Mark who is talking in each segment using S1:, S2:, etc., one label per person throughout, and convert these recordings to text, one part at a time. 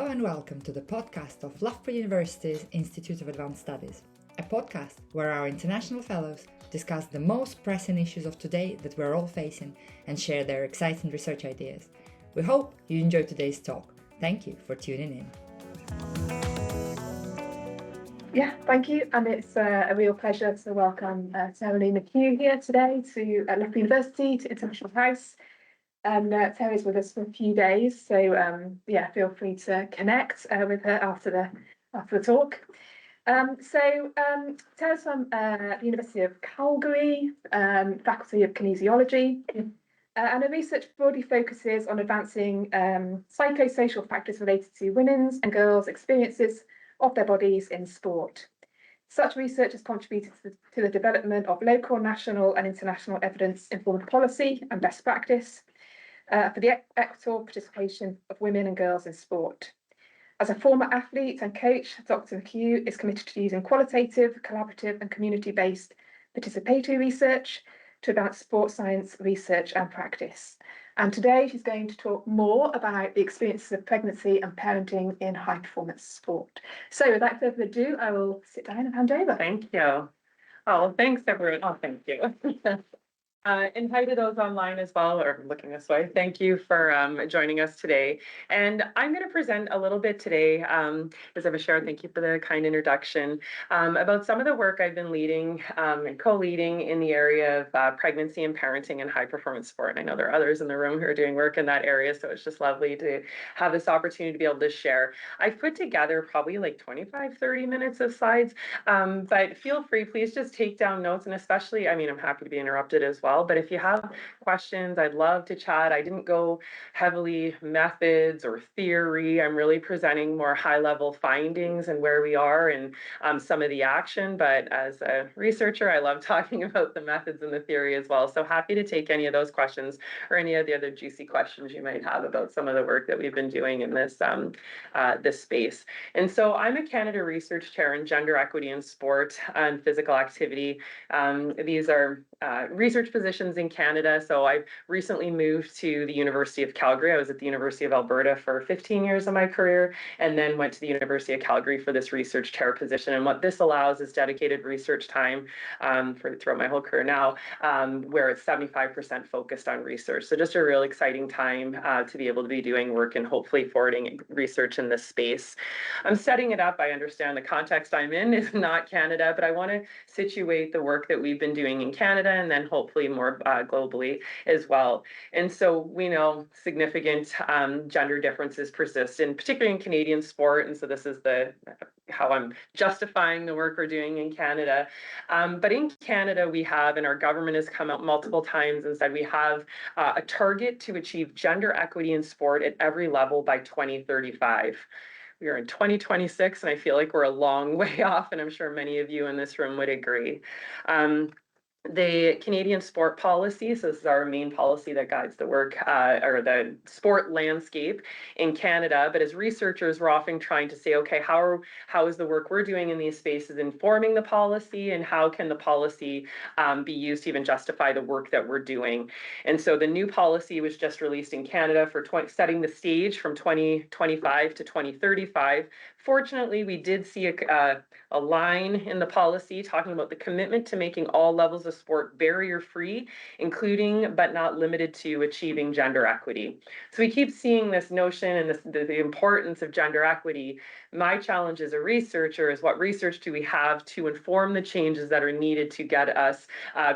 S1: and welcome to the podcast of Loughborough University's Institute of Advanced Studies, a podcast where our international fellows discuss the most pressing issues of today that we're all facing and share their exciting research ideas. We hope you enjoy today's talk. Thank you for tuning in.
S2: Yeah, thank you. And it's a real pleasure to welcome Tara-Leigh McHugh here today to Loughborough University, to International House. Tara's with us for a few days, so feel free to connect with her after the talk. Tara's from the University of Calgary, Faculty of Kinesiology, and her research broadly focuses on advancing psychosocial factors related to women's and girls' experiences of their bodies in sport. Such research has contributed to the development of local, national, and international evidence-informed policy and best practice for the equitable participation of women and girls in sport. As a former athlete and coach, Dr. McHugh is committed to using qualitative, collaborative, and community-based participatory research to advance sports science research and practice. And today she's going to talk more about the experiences of pregnancy and parenting in high-performance sport. So without further ado, I will sit down and hand over.
S3: Thank you. Oh, thanks everyone. Oh, thank you. And hi to those online as well, or looking this way. Thank you for joining us today. And I'm going to present a little bit today, as I was sharing, thank you for the kind introduction, about some of the work I've been leading and co-leading in the area of pregnancy and parenting and high performance sport. And I know there are others in the room who are doing work in that area, so it's just lovely to have this opportunity to be able to share. I've put together probably like 25, 30 minutes of slides, but feel free, please just take down notes, and especially, I'm happy to be interrupted as well. But if you have questions, I'd love to chat. I didn't go heavily methods or theory. I'm really presenting more high-level findings and where we are and some of the action. But as a researcher, I love talking about the methods and the theory as well. So happy to take any of those questions or any of the other juicy questions you might have about some of the work that we've been doing in this this space. And so I'm a Canada Research Chair in Gender Equity in Sport and Physical Activity. These are research positions in Canada. So I've recently moved to the University of Calgary. I was at the University of Alberta for 15 years of my career, and then went to the University of Calgary for this research chair position. And what this allows is dedicated research time throughout my whole career now, where it's 75% focused on research. So just a real exciting time to be able to be doing work and hopefully forwarding research in this space. I'm setting it up. I understand the context I'm in is not Canada, but I want to situate the work that we've been doing in Canada and then hopefully more globally as well. And so we know significant gender differences persist, and particularly in Canadian sport. And so this is how I'm justifying the work we're doing in Canada. But in Canada, we have, and our government has come out multiple times and said we have a target to achieve gender equity in sport at every level by 2035. We are in 2026, and I feel like we're a long way off, and I'm sure many of you in this room would agree. The Canadian sport policy, so this is our main policy that guides the work or the sport landscape in Canada. But as researchers, we're often trying to say, okay, how is the work we're doing in these spaces informing the policy, and how can the policy be used to even justify the work that we're doing? And so the new policy was just released in Canada for setting the stage from 2025 to 2035. Fortunately, we did see a line in the policy talking about the commitment to making all levels of sport barrier-free, including but not limited to achieving gender equity. So we keep seeing this notion and the importance of gender equity. My challenge as a researcher is what research do we have to inform the changes that are needed to get us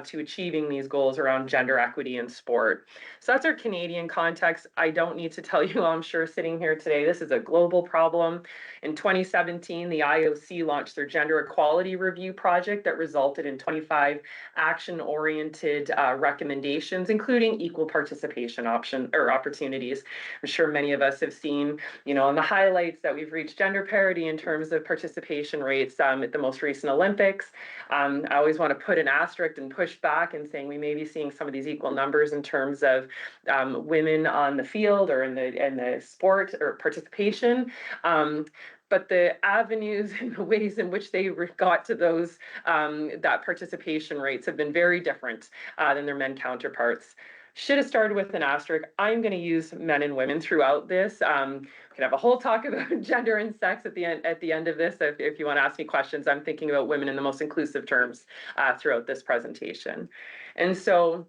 S3: to achieving these goals around gender equity in sport. So that's our Canadian context. I don't need to tell you, I'm sure, sitting here today, this is a global problem. In 2017, the IOC launched their Gender Equality Review project that resulted in 25 action-oriented recommendations, including equal participation opportunities. I'm sure many of us have seen, in the highlights that we've reached gender parity in terms of participation rates at the most recent Olympics. I always want to put an asterisk and push back and saying we may be seeing some of these equal numbers in terms of women on the field or in the sport or participation. But the avenues and the ways in which they got to those that participation rates have been very different than their men counterparts. Should have started with an asterisk. I'm going to use men and women throughout this. We can have a whole talk about gender and sex at the end of this. If you want to ask me questions, I'm thinking about women in the most inclusive terms throughout this presentation. And so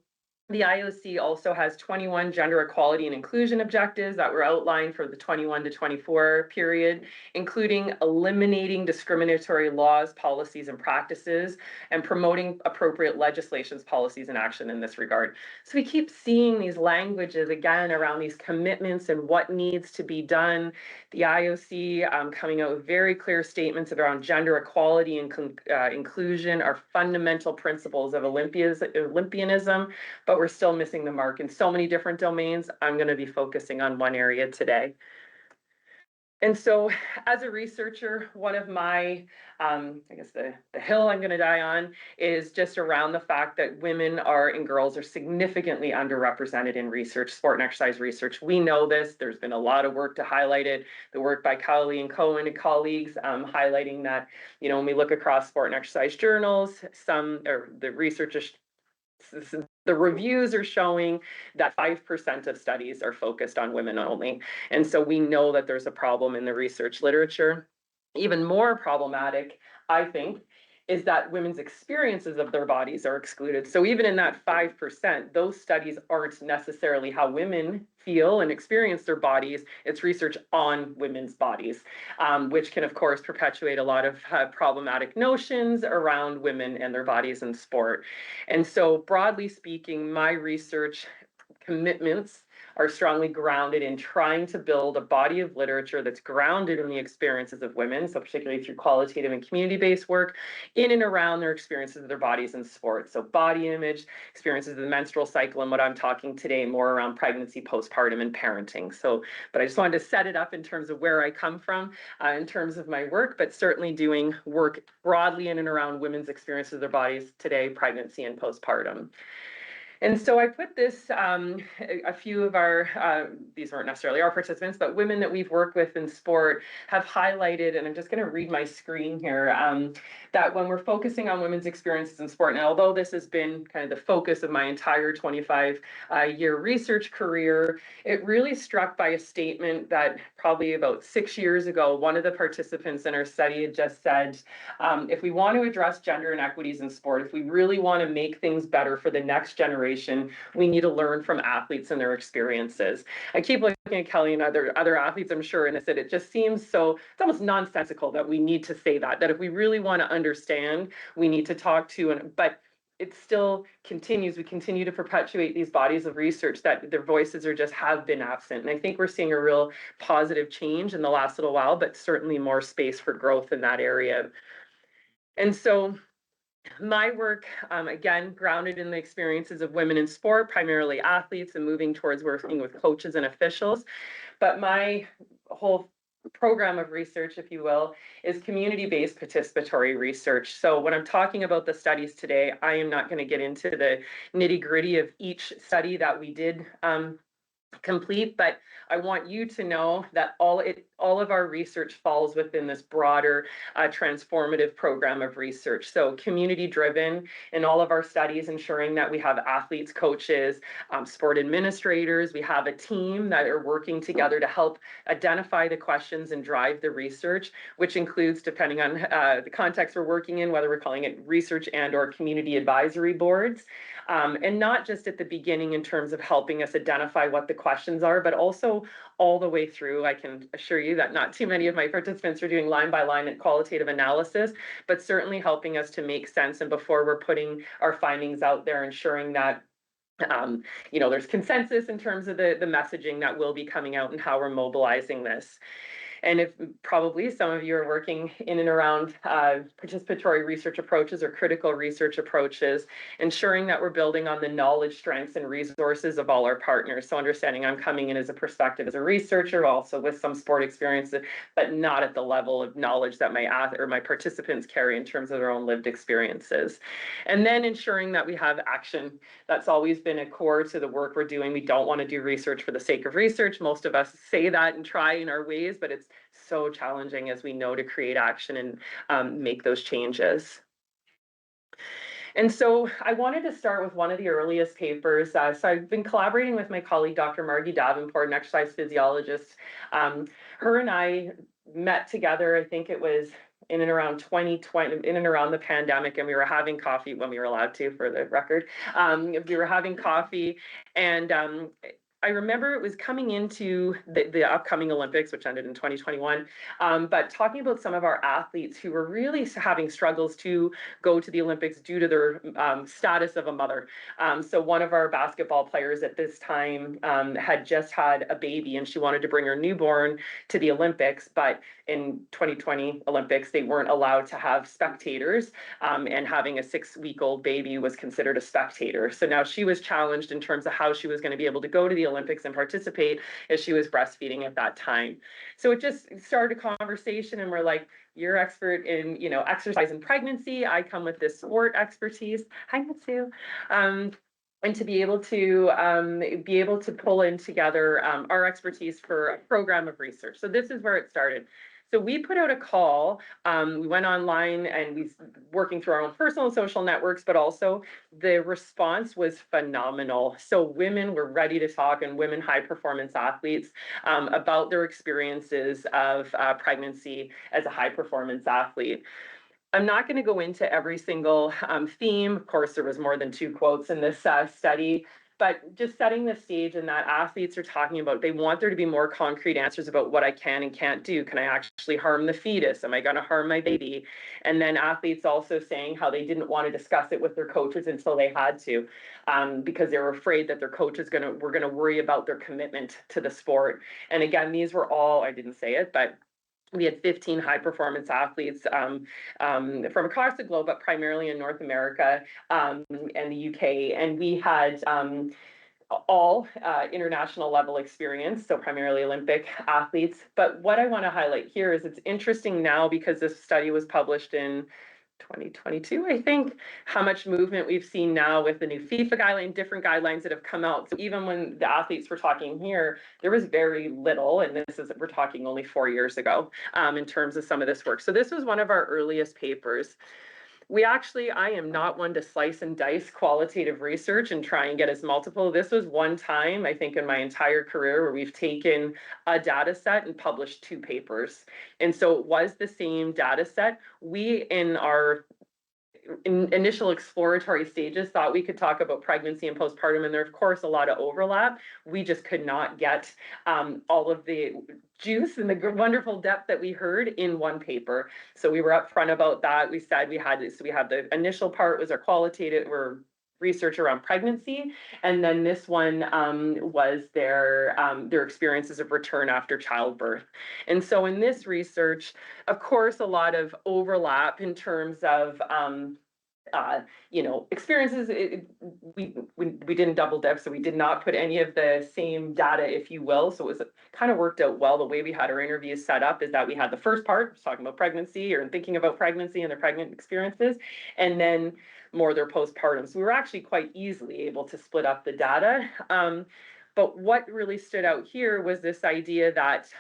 S3: the IOC also has 21 gender equality and inclusion objectives that were outlined for the 21 to 24 period, including eliminating discriminatory laws, policies, and practices, and promoting appropriate legislations, policies, and action in this regard. So we keep seeing these languages again around these commitments and what needs to be done. The IOC coming out with very clear statements around gender equality and inclusion are fundamental principles of Olympianism, but we're still missing the mark in so many different domains. I'm going to be focusing on one area today. And so as a researcher, one of my, I guess the hill I'm going to die on is just around the fact that women and girls are significantly underrepresented in research, sport and exercise research. We know this. There's been a lot of work to highlight it. The work by Tara-Leigh and Cohen and colleagues highlighting that, when we look across sport and exercise journals, the researchers, the reviews are showing that 5% of studies are focused on women only. And so we know that there's a problem in the research literature. Even more problematic, I think, is that women's experiences of their bodies are excluded. So even in that 5%, those studies aren't necessarily how women feel and experience their bodies. It's research on women's bodies, which can, of course, perpetuate a lot of problematic notions around women and their bodies in sport. And so broadly speaking, my research commitments are strongly grounded in trying to build a body of literature that's grounded in the experiences of women, so particularly through qualitative and community-based work in and around their experiences of their bodies in sport. So body image, experiences of the menstrual cycle, and what I'm talking today more around pregnancy, postpartum, and parenting. But I just wanted to set it up in terms of where I come from in terms of my work, but certainly doing work broadly in and around women's experiences of their bodies today, pregnancy and postpartum. And so I put this, a few of these weren't necessarily our participants, but women that we've worked with in sport have highlighted, and I'm just going to read my screen here, that when we're focusing on women's experiences in sport, and although this has been kind of the focus of my entire 25-year research career, it really struck by a statement that probably about 6 years ago, one of the participants in our study had just said, if we want to address gender inequities in sport, if we really want to make things better for the next generation, we need to learn from athletes and their experiences. I keep looking at Kelly and other athletes, I'm sure, and I said it just seems so, it's almost nonsensical that we need to say that if we really want to understand, we need to talk to, but it still continues. We continue to perpetuate these bodies of research that their voices have been absent. And I think we're seeing a real positive change in the last little while, but certainly more space for growth in that area. And so my work, again, grounded in the experiences of women in sport, primarily athletes, and moving towards working with coaches and officials. But my whole program of research, if you will, is community-based participatory research. So when I'm talking about the studies today, I am not going to get into the nitty-gritty of each study that we did complete, but I want you to know that all of our research falls within this broader transformative program of research. So community driven in all of our studies, ensuring that we have athletes, coaches, sport administrators, we have a team that are working together to help identify the questions and drive the research, which includes, depending on the context we're working in, whether we're calling it research and or community advisory boards. And not just at the beginning in terms of helping us identify what the questions are, but also all the way through. I can assure you that not too many of my participants are doing line by line and qualitative analysis, but certainly helping us to make sense. And before we're putting our findings out there, ensuring that there's consensus in terms of the messaging that will be coming out and how we're mobilizing this. And if probably some of you are working in and around participatory research approaches or critical research approaches, ensuring that we're building on the knowledge, strengths, and resources of all our partners. So understanding I'm coming in as a perspective as a researcher, also with some sport experience, but not at the level of knowledge that my participants carry in terms of their own lived experiences. And then ensuring that we have action. That's always been a core to the work we're doing. We don't want to do research for the sake of research. Most of us say that and try in our ways, but it's so challenging, as we know, to create action and make those changes. And so I wanted to start with one of the earliest papers. So I've been collaborating with my colleague, Dr. Margie Davenport, an exercise physiologist. Her and I met together, I think it was in and around 2020, in and around the pandemic, and we were having coffee when we were allowed to, for the record. We were having coffee, and I remember it was coming into the upcoming Olympics, which ended in 2021, but talking about some of our athletes who were really having struggles to go to the Olympics due to their status of a mother. So one of our basketball players at this time had just had a baby, and she wanted to bring her newborn to the Olympics, but in 2020 Olympics, they weren't allowed to have spectators, and having a 6-week-old baby was considered a spectator. So now she was challenged in terms of how she was going to be able to go to the Olympics and participate, as she was breastfeeding at that time. So it just started a conversation, and we're like, you're expert in, exercise and pregnancy. I come with this sport expertise. Hi, Matsu. And to be able to pull in together our expertise for a program of research. So this is where it started. So we put out a call. We went online and we working through our own personal and social networks, but also the response was phenomenal. So women were ready to talk, and women high performance athletes about their experiences of pregnancy as a high performance athlete. I'm not going to go into every single theme. Of course, there was more than 2 quotes in this study, but just setting the stage, and that athletes are talking about, they want there to be more concrete answers about what I can and can't do. Can I actually harm the fetus? Am I going to harm my baby? And then athletes also saying how they didn't want to discuss it with their coaches until they had to, because they were afraid that their coaches were going to worry about their commitment to the sport. And again, these were all, I didn't say it, but we had 15 high performance athletes from across the globe, but primarily in North America and the UK. And we had all international level experience, so primarily Olympic athletes. But what I want to highlight here is it's interesting now, because this study was published in 2022, I think, how much movement we've seen now with the new FIFA guideline, different guidelines that have come out. So even when the athletes were talking here, there was very little, and we're talking only 4 years ago, in terms of some of this work. So this was one of our earliest papers. I am not one to slice and dice qualitative research and try and get as multiple. This was one time, I think, in my entire career where we've taken a data set and published 2 papers. And so it was the same data set. We, in our initial exploratory stages, thought we could talk about pregnancy and postpartum, and there's of course a lot of overlap. We just could not get all of the juice and the wonderful depth that we heard in one paper. So we were upfront about that. We said we had the initial part was our qualitative research around pregnancy, and then this one was their experiences of return after childbirth. And so in this research, of course, a lot of overlap in terms of experiences. We didn't double dip, so we did not put any of the same data, if you will. So it was kind of worked out well. The way we had our interviews set up is that we had the first part talking about pregnancy or thinking about pregnancy and their pregnant experiences, and then more their postpartum. So we were actually quite easily able to split up the data. But what really stood out here was this idea that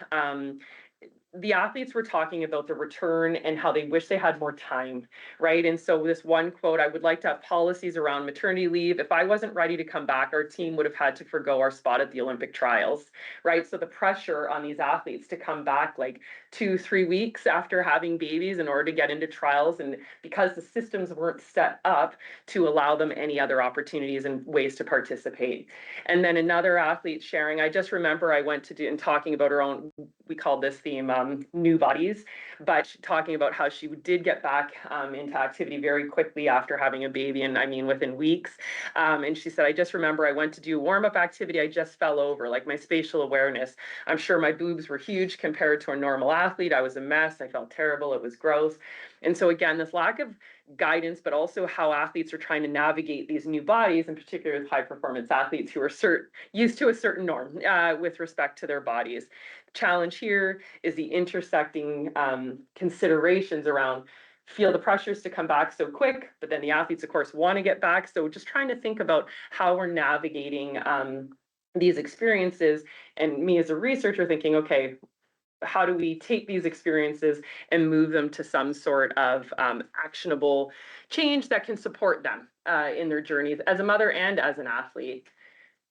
S3: the athletes were talking about the return and how they wish they had more time, right? And so this one quote, I would like to have policies around maternity leave. If I wasn't ready to come back, our team would have had to forgo our spot at the Olympic trials, right? So the pressure on these athletes to come back like 2-3 weeks after having babies in order to get into trials, and because the systems weren't set up to allow them any other opportunities and ways to participate. And then another athlete sharing, I just remember I went to do and talking about her own, we called this theme new bodies, but talking about how she did get back into activity very quickly after having a baby, and I mean within weeks. And she said, I just remember I went to do warm-up activity, I just fell over, like my spatial awareness. I'm sure my boobs were huge compared to a normal athlete. I was a mess, I felt terrible, it was gross. And so again, this lack of guidance, but also how athletes are trying to navigate these new bodies, in particular with high performance athletes who are used to a certain norm with respect to their bodies. Challenge here is the intersecting considerations around feel the pressures to come back so quick, but then the athletes, of course, want to get back. So just trying to think about how we're navigating these experiences, and me as a researcher thinking, okay, how do we take these experiences and move them to some sort of actionable change that can support them in their journeys as a mother and as an athlete.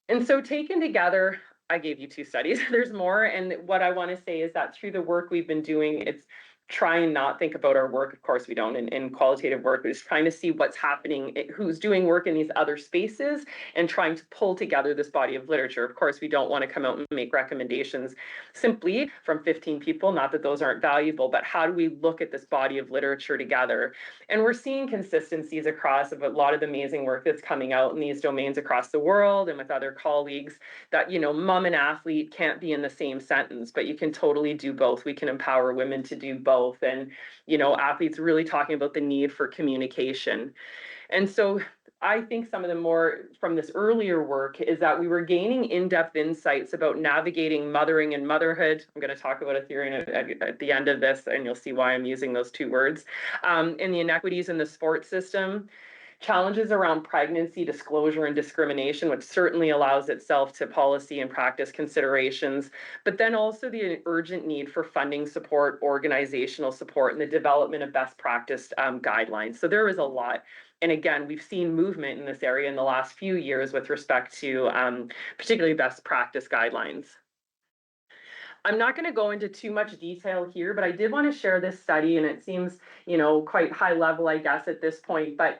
S3: And so taken together, I gave you 2 studies. There's more. And what I want to say is that through the work we've been doing, it's trying not think about our work. Of course, we don't in qualitative work, but it's trying to see what's happening, who's doing work in these other spaces, and trying to pull together this body of literature. Of course, we don't want to come out and make recommendations simply from 15 people, not that those aren't valuable, but how do we look at this body of literature together? And we're seeing consistencies across of a lot of the amazing work that's coming out in these domains across the world and with other colleagues, that, you know, mom and athlete can't be in the same sentence, but you can totally do both. We can empower women to do both. And, you know, athletes really talking about the need for communication. And so I think some of the more from this earlier work is that we were gaining in-depth insights about navigating mothering and motherhood. I'm going to talk about a theory at the end of this, and you'll see why I'm using those 2 words, and the inequities in the sports system. Challenges around pregnancy disclosure and discrimination, which certainly allows itself to policy and practice considerations, but then also the urgent need for funding support, organizational support, and the development of best practice guidelines. So there is a lot. And again, we've seen movement in this area in the last few years with respect to particularly best practice guidelines. I'm not going to go into too much detail here, but I did want to share this study, and it seems, you know, quite high level, I guess, at this point. But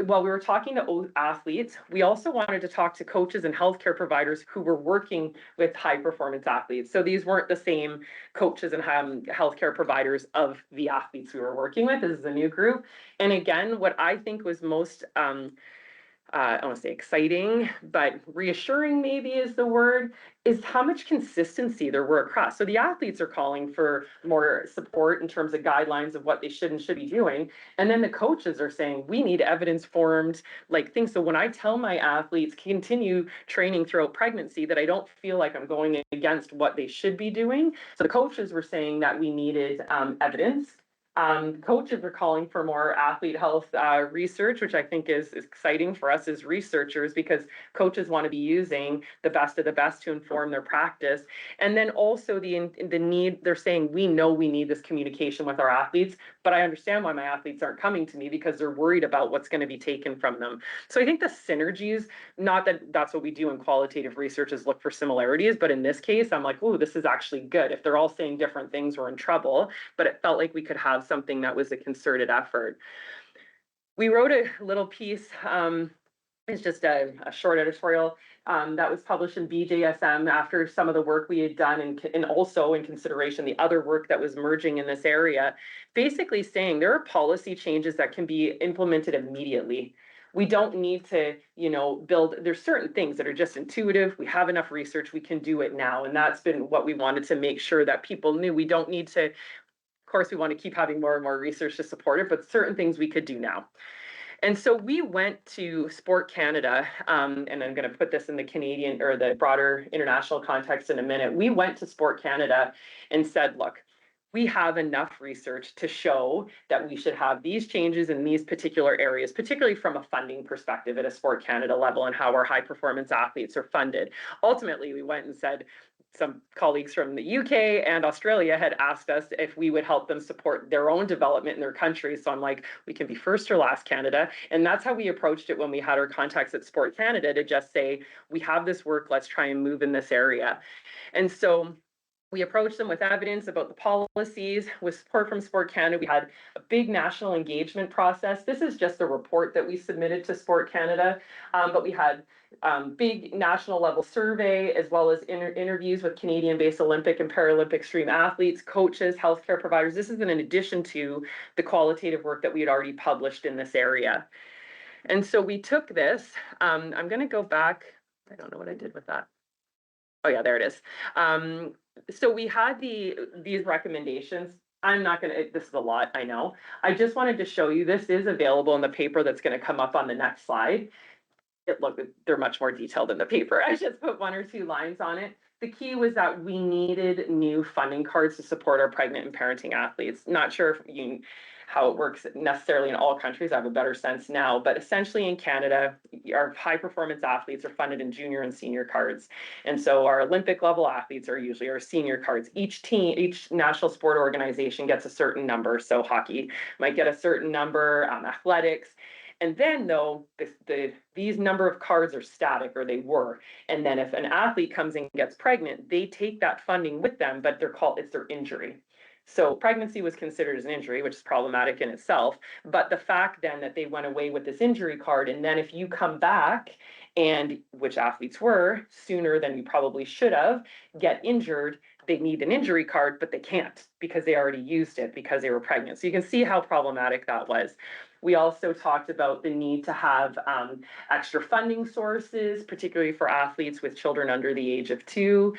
S3: while we were talking to athletes, we also wanted to talk to coaches and healthcare providers who were working with high performance athletes. So these weren't the same coaches and healthcare providers of the athletes we were working with. This is a new group. And again, what I think was most I don't want to say exciting, but reassuring maybe is the word, is how much consistency there were across. So the athletes are calling for more support in terms of guidelines of what they should and should be doing. And then the coaches are saying, we need evidence-formed like things. So when I tell my athletes continue training throughout pregnancy, that I don't feel like I'm going against what they should be doing. So the coaches were saying that we needed evidence. Coaches are calling for more athlete health research, which I think is exciting for us as researchers, because coaches want to be using the best of the best to inform their practice. And then also the need, they're saying, we know we need this communication with our athletes, but I understand why my athletes aren't coming to me, because they're worried about what's going to be taken from them. So I think the synergies, not that that's what we do in qualitative research is look for similarities, but in this case, I'm like, oh, this is actually good. If they're all saying different things, we're in trouble. But it felt like we could have something that was a concerted effort. We wrote a little piece, it's just a short editorial that was published in BJSM after some of the work we had done, and also in consideration the other work that was merging in this area, basically saying there are policy changes that can be implemented immediately. We don't need to, you know, there's certain things that are just intuitive. We have enough research, we can do it now. And that's been what we wanted to make sure that people knew. We don't need to, of course, we want to keep having more and more research to support it, but certain things we could do now. And so we went to Sport Canada, and I'm going to put this in the Canadian or the broader international context in a minute. We went to Sport Canada and said, look, we have enough research to show that we should have these changes in these particular areas, particularly from a funding perspective at a Sport Canada level and how our high performance athletes are funded. Ultimately, we went and said, some colleagues from the UK and Australia had asked us if we would help them support their own development in their countries. So I'm like, we can be first or last Canada. And that's how we approached it when we had our contacts at Sport Canada, to just say, we have this work, let's try and move in this area. And so we approached them with evidence about the policies. With support from Sport Canada, we had a big national engagement process. This is just a report that we submitted to Sport Canada, but we had big national level survey, as well as interviews with Canadian-based Olympic and Paralympic stream athletes, coaches, healthcare providers. This is in addition to the qualitative work that we had already published in this area. And so we took this, I'm going to go back. I don't know what I did with that. Oh yeah, there it is. So we had these recommendations. I'm not going to, this is a lot, I know. I just wanted to show you, this is available in the paper that's going to come up on the next slide. They're much more detailed in the paper. I just put 1 or 2 lines on it. The key was that we needed new funding cards to support our pregnant and parenting athletes. Not sure if you how it works necessarily in all countries. I have a better sense now, but essentially in Canada, our high performance athletes are funded in junior and senior cards. And so our Olympic level athletes are usually our senior cards. Each team, each national sport organization gets a certain number. So hockey might get a certain number, athletics. And then though, these number of cards are static, or they were. And then if an athlete comes in and gets pregnant, they take that funding with them, but it's their injury. So pregnancy was considered as an injury, which is problematic in itself. But the fact then that they went away with this injury card, and then if you come back, and which athletes were sooner than you probably should have, get injured, they need an injury card, but they can't because they already used it because they were pregnant. So you can see how problematic that was. We also talked about the need to have extra funding sources, particularly for athletes with children under the age of 2.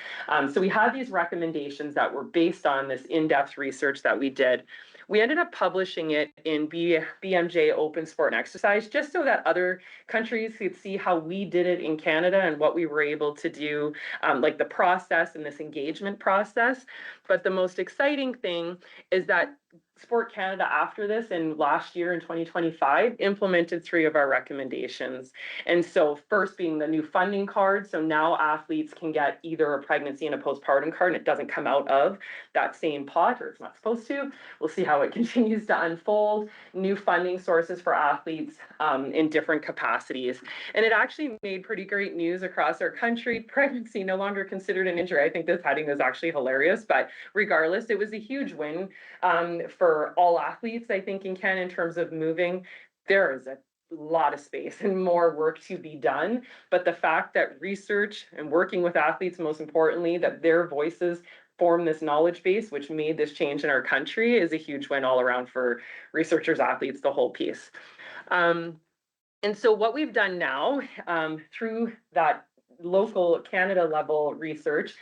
S3: So we had these recommendations that were based on this in-depth research that we did. We ended up publishing it in BMJ Open Sport and Exercise, just so that other countries could see how we did it in Canada and what we were able to do, like the process and this engagement process. But the most exciting thing is that Sport Canada after this, and last year in 2025, implemented 3 of our recommendations. And so first being the new funding card. So now athletes can get either a pregnancy and a postpartum card, and it doesn't come out of that same pot, or it's not supposed to. We'll see how it continues to unfold. New funding sources for athletes in different capacities. And it actually made pretty great news across our country. Pregnancy no longer considered an injury. I think this heading is actually hilarious, but regardless, it was a huge win for all athletes, I think, in Canada in terms of moving. There is a lot of space and more work to be done. But the fact that research and working with athletes, most importantly, that their voices form this knowledge base, which made this change in our country, is a huge win all around for researchers, athletes, the whole piece. And so what we've done now through that local Canada level research,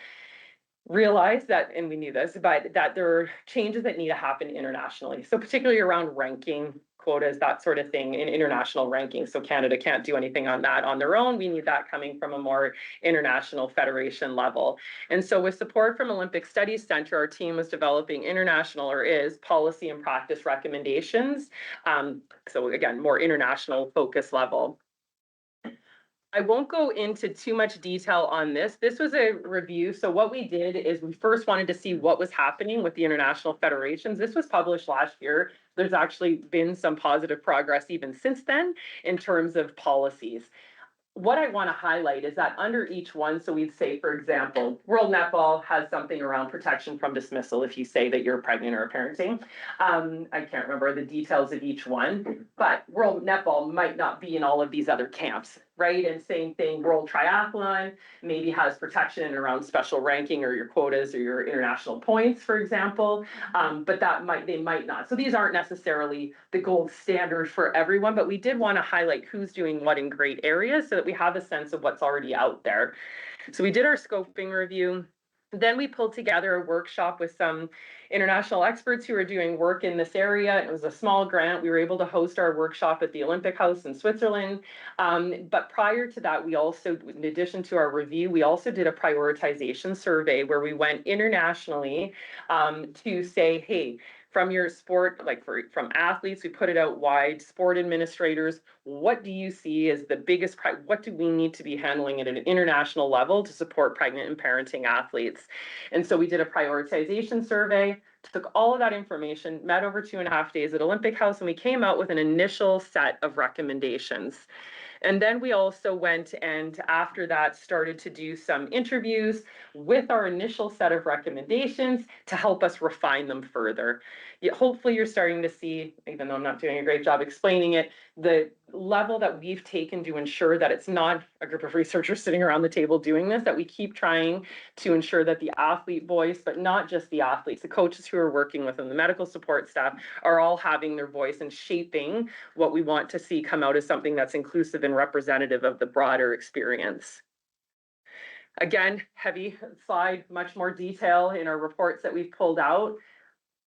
S3: realize that, and we knew this, but that there are changes that need to happen internationally. So particularly around ranking, quotas, that sort of thing in international ranking. So Canada can't do anything on that on their own. We need that coming from a more international federation level. And so with support from Olympic Studies Center, our team was developing international, or is, policy and practice recommendations. So again, more international focus level. I won't go into too much detail on this. This was a review. So what we did is we first wanted to see what was happening with the international federations. This was published last year. There's actually been some positive progress even since then in terms of policies. What I want to highlight is that under each one, so we'd say, for example, World Netball has something around protection from dismissal if you say that you're pregnant or parenting. I can't remember the details of each one, but World Netball might not be in all of these other camps, right? And same thing, World Triathlon maybe has protection around special ranking or your quotas or your international points, for example, but they might not. So these aren't necessarily the gold standard for everyone, but we did want to highlight who's doing what in great areas so that we have a sense of what's already out there. So we did our scoping review. Then we pulled together a workshop with some international experts who are doing work in this area. It was a small grant. We were able to host our workshop at the Olympic House in Switzerland. But prior to that, we also, in addition to our review, we also did a prioritization survey where we went internationally to say, hey, from your sport, like from athletes, we put it out wide, sport administrators, what do you see as the biggest, what do we need to be handling at an international level to support pregnant and parenting athletes? And so we did a prioritization survey, took all of that information, met over 2.5 days at Olympic House, and we came out with an initial set of recommendations. And then we also went and after that started to do some interviews with our initial set of recommendations to help us refine them further. Hopefully you're starting to see, even though I'm not doing a great job explaining it, the level that we've taken to ensure that it's not a group of researchers sitting around the table doing this, that we keep trying to ensure that the athlete voice, but not just the athletes, the coaches who are working with them, the medical support staff, are all having their voice and shaping what we want to see come out as something that's inclusive and representative of the broader experience. Again, heavy slide, much more detail in our reports that we've pulled out.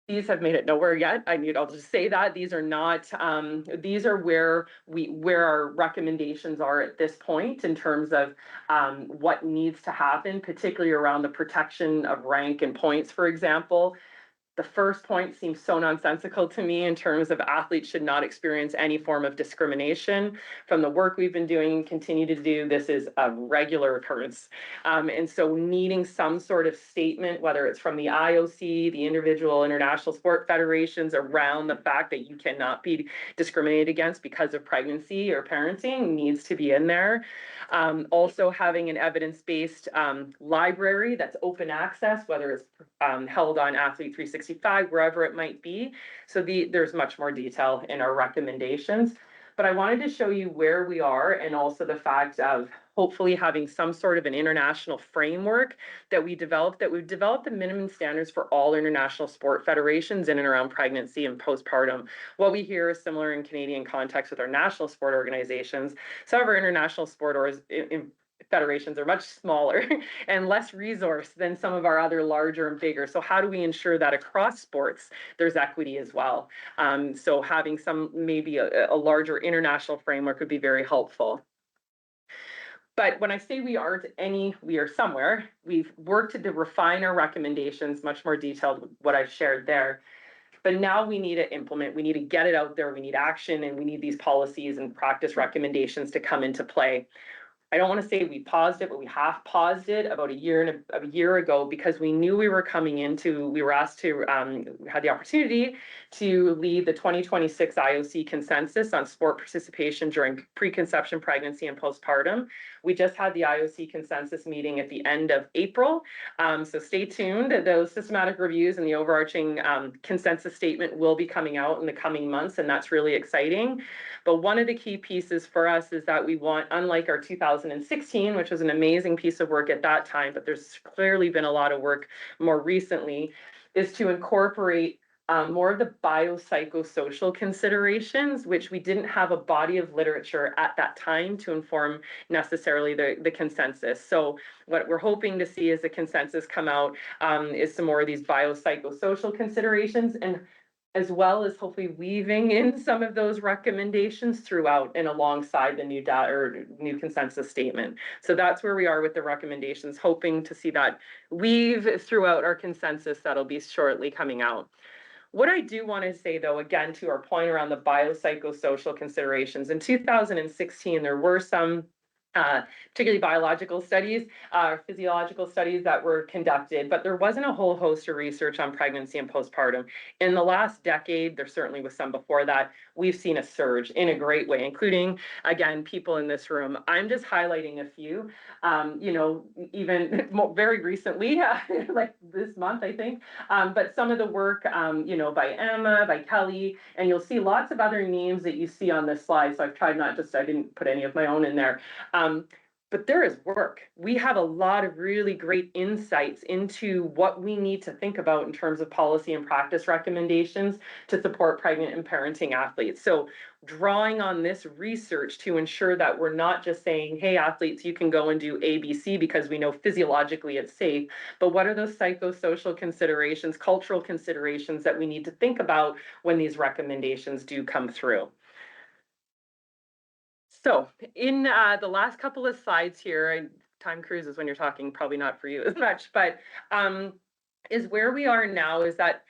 S3: These have made it nowhere yet. I'll just say that these are not, these are where our recommendations are at this point in terms of what needs to happen, particularly around the protection of rank and points, for example. The first point seems so nonsensical to me in terms of athletes should not experience any form of discrimination. From the work we've been doing and continue to do, this is a regular occurrence. And so needing some sort of statement, whether it's from the IOC, the individual international sport federations, around the fact that you cannot be discriminated against because of pregnancy or parenting, needs to be in there. Also having an evidence-based library that's open access, whether it's held on Athlete 365, wherever it might be. So there's much more detail in our recommendations. But I wanted to show you where we are, and also the fact of hopefully having some sort of an international framework that we've developed the minimum standards for all international sport federations in and around pregnancy and postpartum. What we hear is similar in Canadian context with our national sport organizations. Some of our international sport federations are much smaller and less resourced than some of our other larger and bigger. So how do we ensure that across sports there's equity as well? So having maybe a larger international framework would be very helpful. But when I say we are somewhere. We've worked to refine our recommendations, much more detailed what I've shared there. But now we need to implement, we need to get it out there, we need action, and we need these policies and practice recommendations to come into play. I don't want to say we paused it, but we have paused it about a year ago, because we knew we were asked to, we had the opportunity to lead the 2026 IOC Consensus on sport participation during preconception, pregnancy, and postpartum. We just had the IOC Consensus meeting at the end of April. So stay tuned. Those systematic reviews and the overarching consensus statement will be coming out in the coming months, and that's really exciting. But one of the key pieces for us is that we want, unlike our 2016, which was an amazing piece of work at that time, but there's clearly been a lot of work more recently, is to incorporate more of the biopsychosocial considerations, which we didn't have a body of literature at that time to inform necessarily the consensus. So what we're hoping to see as the consensus come out is some more of these biopsychosocial considerations, and as well as hopefully weaving in some of those recommendations throughout and alongside the new data or new consensus statement. So that's where we are with the recommendations, hoping to see that weave throughout our consensus that'll be shortly coming out. What I do want to say, though, again, to our point around the biopsychosocial considerations, in 2016, there were some particularly biological studies, physiological studies that were conducted, but there wasn't a whole host of research on pregnancy and postpartum. In the last decade, there certainly was some before that, we've seen a surge in a great way, including, again, people in this room. I'm just highlighting a few, even very recently, like this month, I think, but some of the work, by Emma, by Kelly, and you'll see lots of other names that you see on this slide. So I've tried I didn't put any of my own in there. But there is work. We have a lot of really great insights into what we need to think about in terms of policy and practice recommendations to support pregnant and parenting athletes. So drawing on this research to ensure that we're not just saying, hey, athletes, you can go and do ABC because we know physiologically it's safe, but what are those psychosocial considerations, cultural considerations that we need to think about when these recommendations do come through? So in the last couple of slides here, time cruises when you're talking, probably not for you as much, but is where we are now is that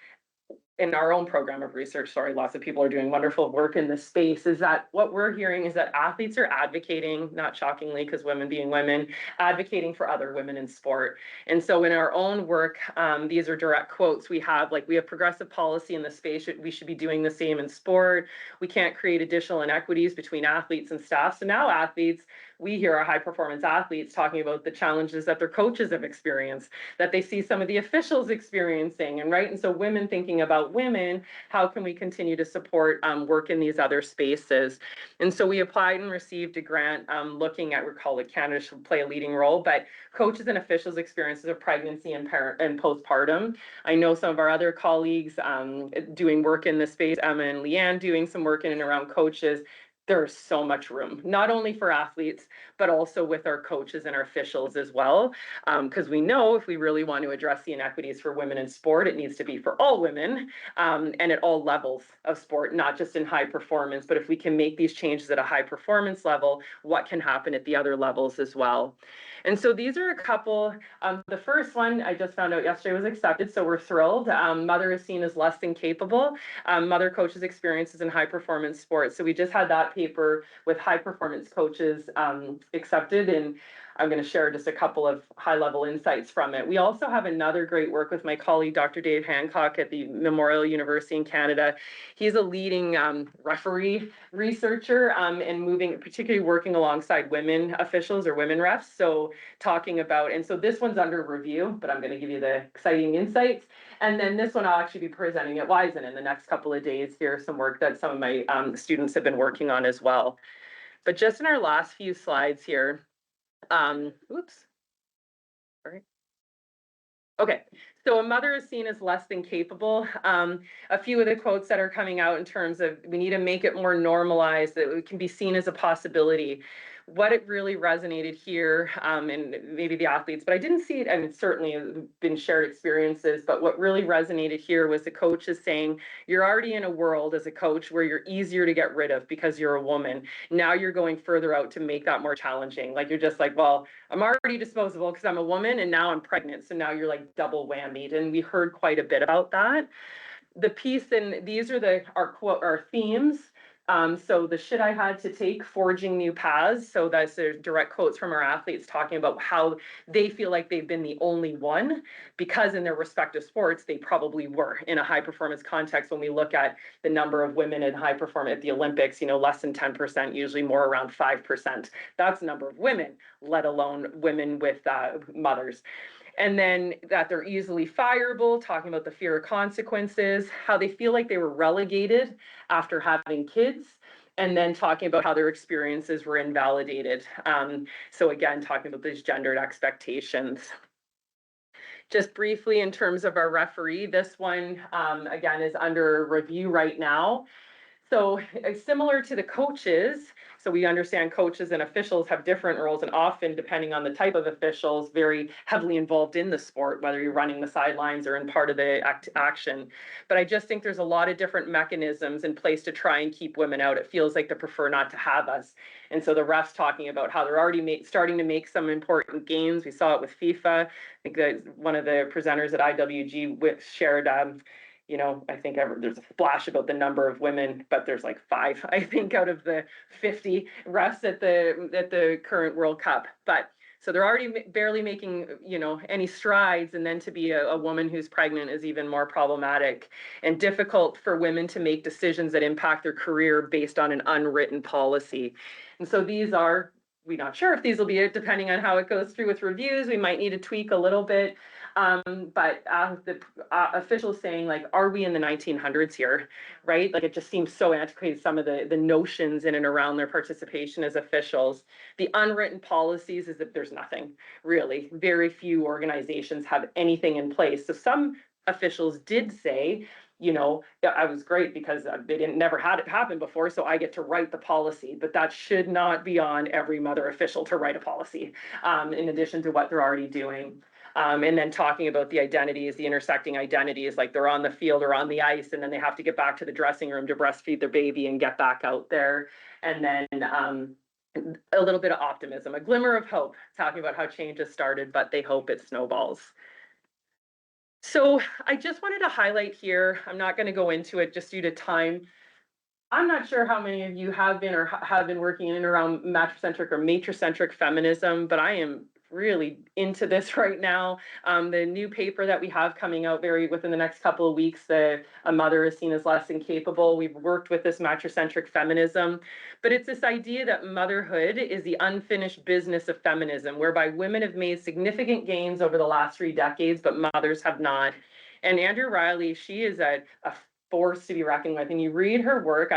S3: in our own program of research, lots of people are doing wonderful work in this space, is that what we're hearing is that athletes are advocating, not shockingly, because women being women, advocating for other women in sport. And so in our own work, these are direct quotes. We have progressive policy in the space. We should be doing the same in sport. We can't create additional inequities between athletes and staff. So now athletes, we hear our high performance athletes talking about the challenges that their coaches have experienced, that they see some of the officials experiencing, and so women thinking about women, how can we continue to support work in these other spaces? And so we applied and received a grant looking at, we call it Canada Should Play a Leading Role, but coaches and officials' experiences of pregnancy and postpartum. I know some of our other colleagues doing work in this space, Emma and Leanne doing some work in and around coaches. there's so much room, not only for athletes, but also with our coaches and our officials as well. Because we know if we really want to address the inequities for women in sport, it needs to be for all women and at all levels of sport, not just in high performance. But if we can make these changes at a high performance level, what can happen at the other levels as well? And so these are a couple. The first one I just found out yesterday was accepted, so we're thrilled. Mother is seen as less than capable. Mother coaches experiences in high performance sports. So we just had that paper with high performance coaches accepted, and I'm going to share just a couple of high-level insights from it. We also have another great work with my colleague, Dr. Dave Hancock at the Memorial University in Canada. He's a leading referee researcher and particularly working alongside women officials or women refs. So talking about, and so this one's under review, but I'm going to give you the exciting insights. And then this one I'll actually be presenting at Wiesen in the next couple of days here, some work that some of my students have been working on as well. But just in our last few slides here, oops, sorry. Okay, so a mother is seen as less than capable. A few of the quotes that are coming out in terms of we need to make it more normalized, that it can be seen as a possibility. What it really resonated here, and maybe the athletes, but I didn't see it, and it's certainly been shared experiences, but what really resonated here was the coaches saying, you're already in a world as a coach where you're easier to get rid of because you're a woman. Now you're going further out to make that more challenging. Like you're just like, well, I'm already disposable because I'm a woman and now I'm pregnant. So now you're like double whammied. And we heard quite a bit about that. The piece, and these are our themes. So the shit I had to take, forging new paths. So that's the direct quotes from our athletes talking about how they feel like they've been the only one because in their respective sports, they probably were in a high performance context. When we look at the number of women in high performance at the Olympics, less than 10%, usually more around 5%. That's the number of women, let alone women with mothers. And then that they're easily fireable, talking about the fear of consequences, how they feel like they were relegated after having kids, and then talking about how their experiences were invalidated. So again, talking about these gendered expectations. Just briefly in terms of our referee, this one, again, is under review right now. So similar to the coaches, so we understand coaches and officials have different roles and often, depending on the type of officials, very heavily involved in the sport, whether you're running the sidelines or in part of the action. But I just think there's a lot of different mechanisms in place to try and keep women out. It feels like they prefer not to have us. And so the refs talking about how they're already starting to make some important gains. We saw it with FIFA. I think that one of the presenters at IWG shared I think there's a splash about the number of women, but there's like 5, I think, out of the 50 refs at the current World Cup. But so they're already barely making, any strides. And then to be a woman who's pregnant is even more problematic and difficult for women to make decisions that impact their career based on an unwritten policy. And so we're not sure if these will be it, depending on how it goes through with reviews. We might need to tweak a little bit. But the officials saying, like, are we in the 1900s here, right? Like, it just seems so antiquated, some of the notions in and around their participation as officials. The unwritten policies is that there's nothing, really. Very few organizations have anything in place. So some officials did say, I was great because they never had it happen before, so I get to write the policy, but that should not be on every mother official to write a policy, in addition to what they're already doing. And then talking about the identities, the intersecting identities, like they're on the field or on the ice, and then they have to get back to the dressing room to breastfeed their baby and get back out there. And then a little bit of optimism, a glimmer of hope, talking about how change has started, but they hope it snowballs. So I just wanted to highlight here, I'm not going to go into it just due to time. I'm not sure how many of you have been working in and around matricentric or matricentric feminism, but I am really into this right now. The new paper that we have coming out within the next couple of weeks, a mother is seen as less than capable. We've worked with this matricentric feminism, but it's this idea that motherhood is the unfinished business of feminism, whereby women have made significant gains over the last 3 decades, but mothers have not. And Andrew Riley, she is a force to be reckoned with. And you read her work,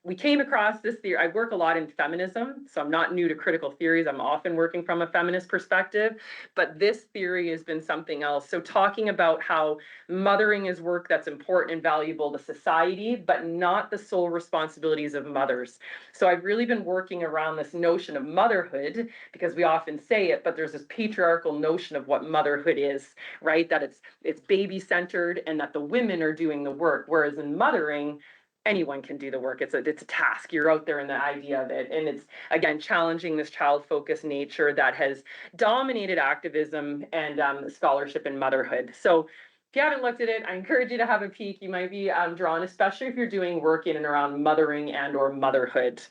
S3: we came across this theory. I work a lot in feminism, so I'm not new to critical theories. I'm often working from a feminist perspective, but this theory has been something else. So talking about how mothering is work that's important and valuable to society, but not the sole responsibilities of mothers. So I've really been working around this notion of motherhood, because we often say it, but there's this patriarchal notion of what motherhood is, right? That it's baby-centered and that the women are doing the work, whereas in mothering, anyone can do the work. It's a task. You're out there in the idea of it. And it's, again, challenging this child-focused nature that has dominated activism and scholarship in motherhood. So if you haven't looked at it, I encourage you to have a peek. You might be drawn, especially if you're doing work in and around mothering and or motherhood.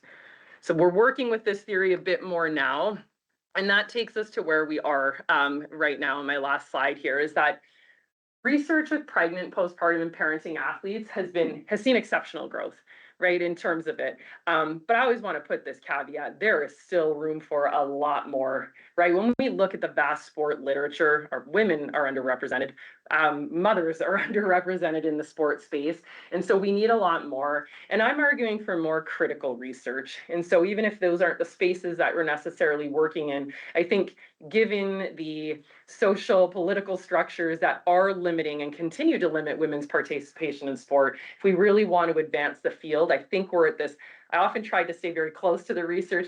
S3: So we're working with this theory a bit more now. And that takes us to where we are right now. In my last slide here is that research with pregnant, postpartum, and parenting athletes has seen exceptional growth, right, in terms of it. But I always want to put this caveat: there is still room for a lot more, right? When we look at the vast sport literature, our women are underrepresented, mothers are underrepresented in the sport space, and so we need a lot more. And I'm arguing for more critical research. And so even if those aren't the spaces that we're necessarily working in, I think given the social, political structures that are limiting and continue to limit women's participation in sport, if we really want to advance the field, I think we're at this. I often try to stay very close to the research,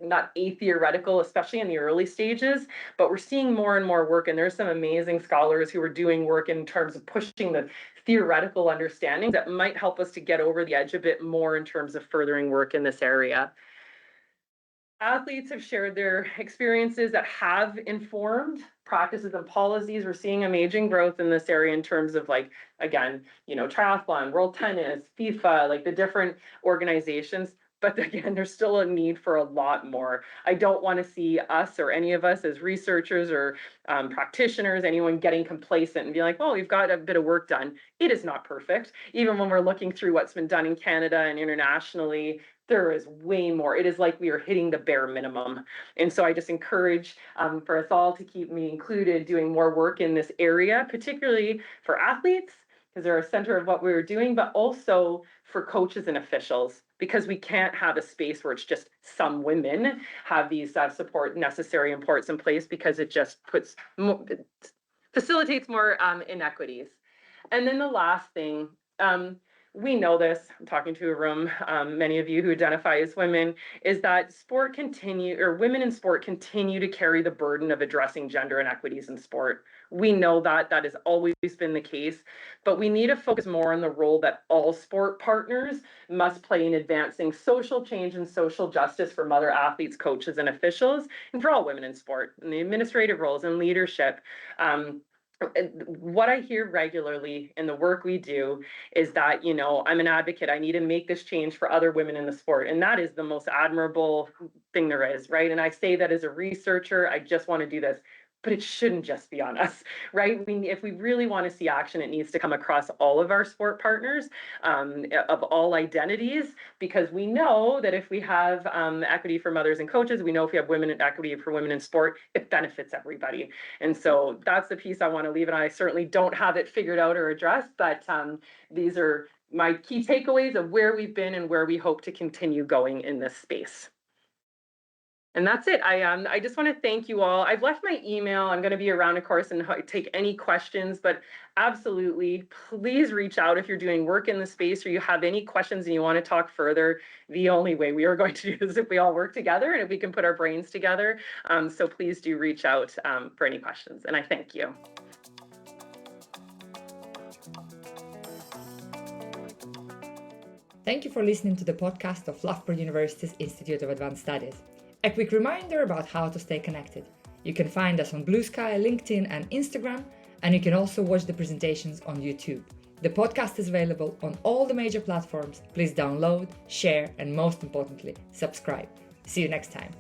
S3: not theoretical, especially in the early stages, but we're seeing more and more work, and there's some amazing scholars who are doing work in terms of pushing the theoretical understandings that might help us to get over the edge a bit more in terms of furthering work in this area. Athletes have shared their experiences that have informed practices and policies. We're seeing amazing growth in this area in terms of, like, again, triathlon, world tennis, FIFA, like the different organizations. But again, there's still a need for a lot more. I don't want to see us or any of us as researchers or practitioners, anyone getting complacent and be like, well, we've got a bit of work done. It is not perfect. Even when we're looking through what's been done in Canada and internationally, there is way more. It is like we are hitting the bare minimum. And so I just encourage for us all to keep me included doing more work in this area, particularly for athletes, because they're a center of what we were doing, but also for coaches and officials, because we can't have a space where it's just some women have these necessary supports in place, because it just facilitates more inequities. And then the last thing, we know this, I'm talking to a room, many of you who identify as women, is that women in sport continue to carry the burden of addressing gender inequities in sport. We know that has always been the case, but we need to focus more on the role that all sport partners must play in advancing social change and social justice for mother athletes, coaches, and officials, and for all women in sport, in the administrative roles and leadership. What I hear regularly in the work we do is that, I'm an advocate. I need to make this change for other women in the sport. And that is the most admirable thing there is, right? And I say that as a researcher, I just want to do this. But it shouldn't just be on us, right? If we really want to see action, it needs to come across all of our sport partners of all identities, because we know that if we have equity for mothers and coaches, we know if we have equity for women in sport, it benefits everybody. And so that's the piece I want to leave. And I certainly don't have it figured out or addressed, but these are my key takeaways of where we've been and where we hope to continue going in this space. And that's it. I just want to thank you all. I've left my email. I'm going to be around, of course, and take any questions, but absolutely, please reach out if you're doing work in the space or you have any questions and you want to talk further. The only way we are going to do is if we all work together and if we can put our brains together. So please do reach out for any questions, and I thank you.
S1: Thank you for listening to the podcast of Loughborough University's Institute of Advanced Studies. A quick reminder about how to stay connected. You can find us on Blue Sky, LinkedIn, and Instagram, and you can also watch the presentations on YouTube. The podcast is available on all the major platforms. Please download, share, and most importantly, subscribe. See you next time.